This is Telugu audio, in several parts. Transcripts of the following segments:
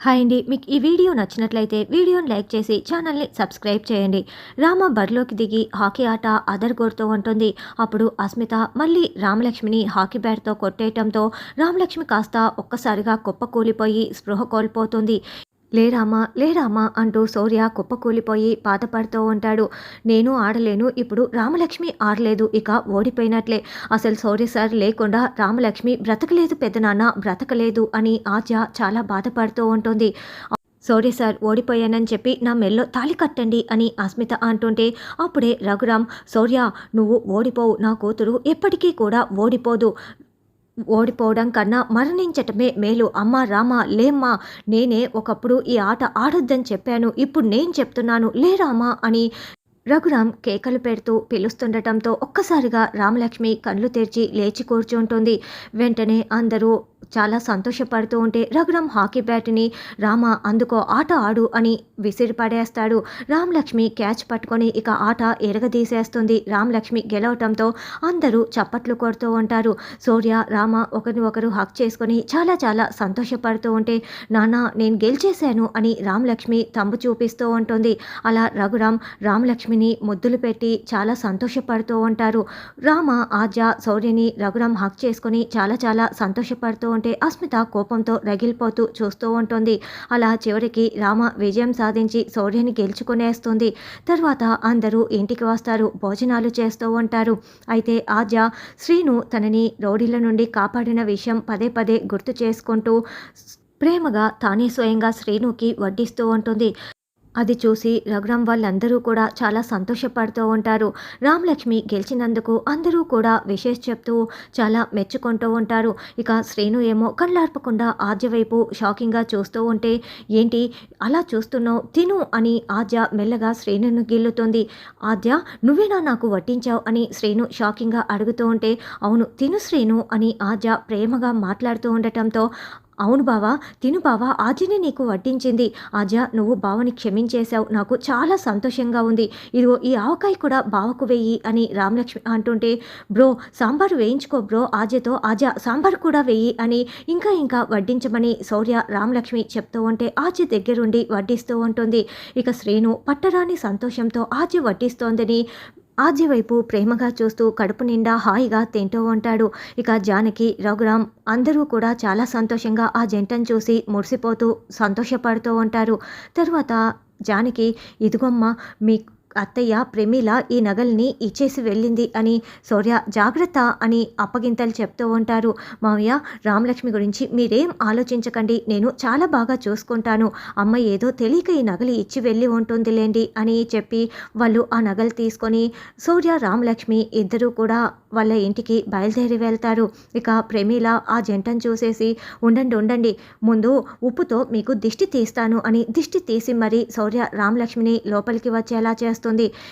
హాయ్ అండి. మీకు ఈ వీడియో నచ్చినట్లయితే వీడియోని లైక్ చేసి ఛానల్ని సబ్స్క్రైబ్ చేయండి. రామ బరిలోకి దిగి హాకీ ఆట అదరగొడుతూ ఉంటుంది. అప్పుడు అస్మిత మళ్ళీ రామలక్ష్మిని హాకీ బ్యాట్తో కొట్టేయటంతో రామలక్ష్మి కాస్త ఒక్కసారిగా కుప్పకూలిపోయి స్పృహ కోల్పోతుంది. లేరామా లేరామా అంటూ శౌర్య కుప్పకూలిపోయి బాధపడుతూ ఉంటాడు. నేను ఆడలేను, ఇప్పుడు రామలక్ష్మి ఆడలేదు, ఇక ఓడిపోయినట్లే. అసలు శౌర్య సార్ లేకుండా రామలక్ష్మి బ్రతకలేదు పెద్దనాన్న, బ్రతకలేదు అని ఆద్య చాలా బాధపడుతూ ఉంటుంది. శౌర్య సార్ ఓడిపోయానని చెప్పి నా మెల్లో తాళి కట్టండి అని అస్మిత అంటుంటే అప్పుడే రఘురామ్, శౌర్య నువ్వు ఓడిపోవు, నా కూతురు ఎప్పటికీ కూడా ఓడిపోదు, ఓడిపోవడం కన్నా మరణించటమే మేలు. అమ్మ రామ లేమ్మా, నేనే ఒకప్పుడు ఈ ఆట ఆడొద్దని చెప్పాను, ఇప్పుడు నేను చెప్తున్నాను లేరామా అని రఘురామ్ కేకలు పెడుతూ పిలుస్తుండటంతో ఒక్కసారిగా రామలక్ష్మి కళ్ళు తెరిచి లేచి కూర్చుంటుంది. వెంటనే అందరూ చాలా సంతోషపడుతూ ఉంటే రఘురామ్ హాకీ బ్యాట్ని రామ అందుకో ఆట ఆడు అని విసిరిపడేస్తాడు. రామలక్ష్మి క్యాచ్ పట్టుకొని ఇక ఆట ఎరగదీసేస్తుంది. రామలక్ష్మి గెలవటంతో అందరూ చప్పట్లు కొడుతూ ఉంటారు. శౌర్య రామ ఒకరిని ఒకరు హక్ చేసుకొని చాలా చాలా సంతోషపడుతూ ఉంటే నాన్న నేను గెలిచేశాను అని రామలక్ష్మి తంబు చూపిస్తూ ఉంటుంది. అలా రఘురామ్ రామలక్ష్మిని ముద్దులు పెట్టి చాలా సంతోషపడుతూ ఉంటారు. రామ ఆద్య శౌర్యని రఘురామ్ హక్ చేసుకొని చాలా చాలా సంతోషపడుతూ ఉంటే అస్మిత కోపంతో రగిలిపోతూ చూస్తూ ఉంటుంది. అలా చివరికి రామ విజయం సాధించి శౌర్యని గెలుచుకునేస్తుంది. తర్వాత అందరూ ఇంటికి వస్తారు, భోజనాలు చేస్తూ ఉంటారు. అయితే ఆద్య శ్రీను తనని రౌడీల నుండి కాపాడిన విషయం పదే పదే గుర్తు చేసుకుంటూ ప్రేమగా తానే స్వయంగా శ్రీనుకి వడ్డిస్తూ ఉంటుంది. అది చూసి రఘురామ్ వాళ్ళందరూ కూడా చాలా సంతోషపడుతూ ఉంటారు. రామలక్ష్మి గెలిచినందుకు అందరూ కూడా విషెస్ చెప్తూ చాలా మెచ్చుకుంటూ ఉంటారు. ఇక శ్రీను ఏమో కళ్ళార్పకుండా ఆద్య వైపు షాకింగ్గా చూస్తూ ఉంటే ఏంటి అలా చూస్తున్నావు, తిను అని ఆద్య మెల్లగా శ్రీనును గిల్లుతుంది. ఆద్య నువ్వేనా నాకు వడ్డించావు అని శ్రీను షాకింగ్గా అడుగుతూ ఉంటే అవును తిను శ్రీను అని ఆద్య ప్రేమగా మాట్లాడుతూ ఉండటంతో అవును బావా తిను బావా, ఆద్యనే నీకు వడ్డించింది. ఆద్య నువ్వు బావని క్షమించేశావు, నాకు చాలా సంతోషంగా ఉంది. ఇదిగో ఈ ఆవకాయ కూడా బావకు వెయ్యి అని రామలక్ష్మి అంటుంటే బ్రో సాంబారు వేయించుకో బ్రో ఆద్యతో, ఆద్య సాంబారు కూడా వెయ్యి అని ఇంకా ఇంకా వడ్డించమని శౌర్య రామలక్ష్మి చెప్తూ ఉంటే ఆద్య దగ్గరుండి వడ్డిస్తూ ఉంటుంది. ఇక శ్రీను పట్టరాని సంతోషంతో ఆద్య వడ్డిస్తోందని ఆద్య వైపు ప్రేమగా చూస్తూ కడుపు నిండా హాయిగా తింటూ ఉంటాడు. ఇక జానకి రఘురామ్ అందరూ కూడా చాలా సంతోషంగా ఆ జంటను చూసి మురిసిపోతూ సంతోషపడుతూ ఉంటారు. తర్వాత జానకి ఇదిగోమ్మ మీ అత్తయ్య ప్రమీల ఈ నగల్ని ఇచ్చేసి వెళ్ళింది అని శౌర్య జాగ్రత్త అని అప్పగింతలు చెప్తూ ఉంటారు. మావయ్య రామలక్ష్మి గురించి మీరేం ఆలోచించకండి, నేను చాలా బాగా చూసుకుంటాను, అమ్మ ఏదో తెలియక ఈ నగలు ఇచ్చి వెళ్ళి ఉంటుందిలేండి అని చెప్పి వాళ్ళు ఆ నగలు తీసుకొని శౌర్య రామలక్ష్మి ఇద్దరూ కూడా వాళ్ళ ఇంటికి బయలుదేరి వెళ్తారు. ఇక ప్రమీల ఆ జంటను చూసేసి ఉండండి ఉండండి ముందు ఉప్పుతో మీకు దిష్టి తీస్తాను అని దిష్టి తీసి మరి శౌర్య రామలక్ష్మిని లోపలికి వచ్చేలా చేస్తారు.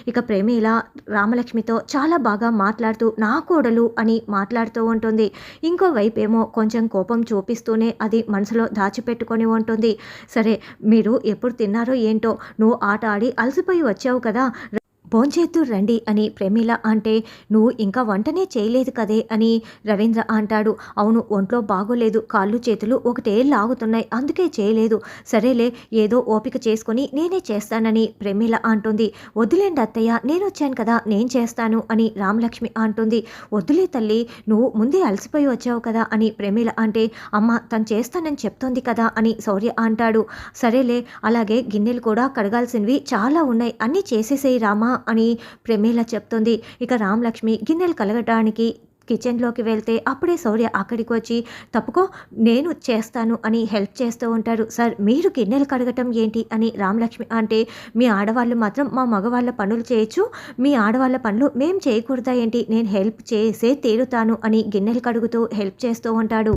ఇక ప్రమీల రామలక్ష్మితో చాలా బాగా మాట్లాడుతూ నా కోడలు అని మాట్లాడుతూ ఉంటుంది. ఇంకోవైపు ఏమో కొంచెం కోపం చూపిస్తూనే అది మనసులో దాచిపెట్టుకొని ఉంటుంది. సరే మీరు ఎప్పుడు తిన్నారో ఏంటో, నువ్వు ఆట ఆడి అలసిపోయి వచ్చావు కదా, భోంచేద్దురు రండి అని ప్రమీల అంటే నువ్వు ఇంకా వంటనే చేయలేదు కదే అని రవీంద్ర అంటాడు. అవును ఒంట్లో బాగోలేదు, కాళ్ళు చేతులు ఒకటే లాగుతున్నాయి, అందుకే చేయలేదు. సరేలే ఏదో ఓపిక చేసుకొని నేనే చేస్తానని ప్రమీల అంటుంది. వద్దులేండి అత్తయ్య నేను వచ్చాను కదా నేను చేస్తాను అని రామలక్ష్మి అంటుంది. వద్దులే తల్లి నువ్వు ముందే అలసిపోయి వచ్చావు కదా అని ప్రమీల అంటే అమ్మ తను చేస్తానని చెప్తోంది కదా అని శౌర్య అంటాడు. సరేలే అలాగే గిన్నెలు కూడా కడగాల్సినవి చాలా ఉన్నాయి, అన్నీ చేసేసేయి రామా అని ప్రమీల చెప్తుంది. ఇక రామలక్ష్మి గిన్నెలు కలగడానికి కిచెన్లోకి వెళ్తే అప్పుడే శౌర్య అక్కడికి వచ్చి తప్పుకో నేను చేస్తాను అని హెల్ప్ చేస్తూ ఉంటారు. సార్ మీరు గిన్నెలు కడగటం ఏంటి అని రామలక్ష్మి అంటే మీ ఆడవాళ్ళు మాత్రం మా మగవాళ్ళ పనులు చేయొచ్చు, మీ ఆడవాళ్ళ పనులు మేం చేయకూడదా ఏంటి, నేను హెల్ప్ చేసే తీరుతాను అని గిన్నెలు కడుగుతూ హెల్ప్ చేస్తూ ఉంటాడు.